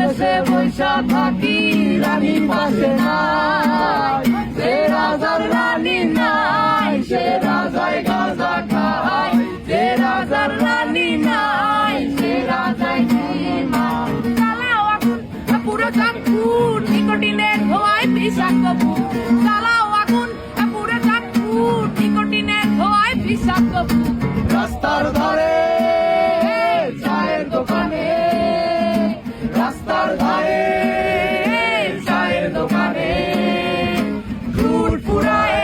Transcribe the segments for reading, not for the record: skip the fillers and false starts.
দেশে বৈশা থাকি রানী পাশে নাই, সে রাজার রানী নাই, সে রাজায় গাঁজা খায়, সে রাজার রানী নাই, সে রাজায় জিমায়। চালাও আগুন পুরো চাঁদপুর, নিকোটিনের ধোঁয়ায় বিষাক্ত বুক। চালাও আগুন পুরো চাঁদপুর, নিকোটিনের ধোঁয়ায় বিষাক্ত বুক। রাস্তার ধারে চায়ের দোকানে, রাস্তার ধারে চায়ের দোকানে ঘুট ফুরায়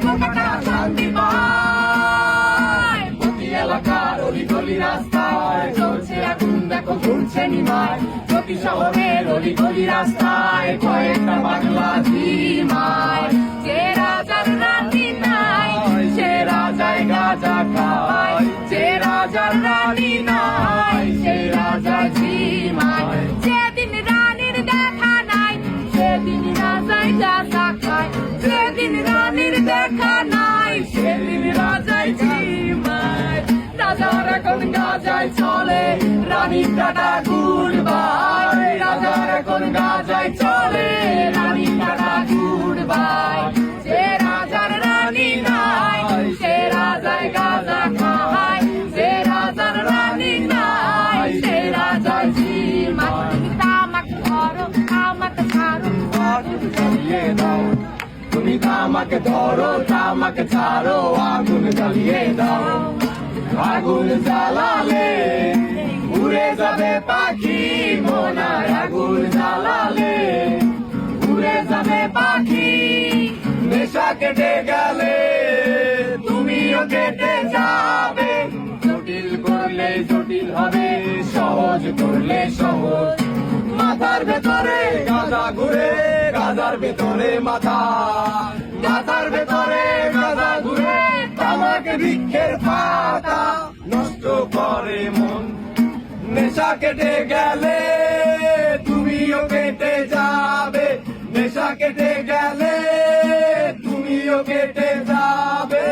বোকাটা শান্তি পায়। প্রতি এলাকার অলি গলি রাস্তায় চলছে আগুন, দেখো ঘুরছে নিমায়। প্রতি শহরের অলি গলি রাস্তায় কয়েকটা বাংলা জিমায়। যে রাজার রানী নাই, সে রাজায় গাঁজা খায়, যে রাজার রানী নাই, সে রাজা জিমায়। যেদিন রানীর দেখা নাই, সেদিন রাজায় গাঁজা খায়, যেদিন রানীর দেখা নাই, সেদিন রাজায় জিমায়। রাজার এখন গাঁজায় চলে, রানীর টাটা গুড বাই। রাজার এখন গাঁজায় চলে, রানীর টাটা গুড বাই। যে রাজার রানী নাই, সে রাজায় গাঁজা খায়, যে রাজার রানী নাই, সে রাজায় জিমায়। তুমি তামাক ধরো, তামাক ছাড়ো, আগুন জ্বালিয়ে দাও। তুমি তামাক ধরো, তামাক ছাড়ো, আগুন জ্বালিয়ে দাও। আগুন জ্বালালে উড়ে যাবে পাখি মোনায়, আগুন জ্বালালে উড়ে যাবে পাখি। নেশা কেটে গেলে তুমিও কেটে যাবে, জটিল করলে জটিল হবে, সহজ করলে সহজ। মাথার ভেতরে গাঁজা ঘুরে, গাঁজার ভেতরে মাথা, মাথার ভেতরে গাঁজা ঘুরে, তামাক বৃক্ষের পাতা নষ্ট করে মন। নেশা কেটে গেলে তুমিও কেটে যাবে, নেশা কেটে গেলে তুমিও কেটে যাবে।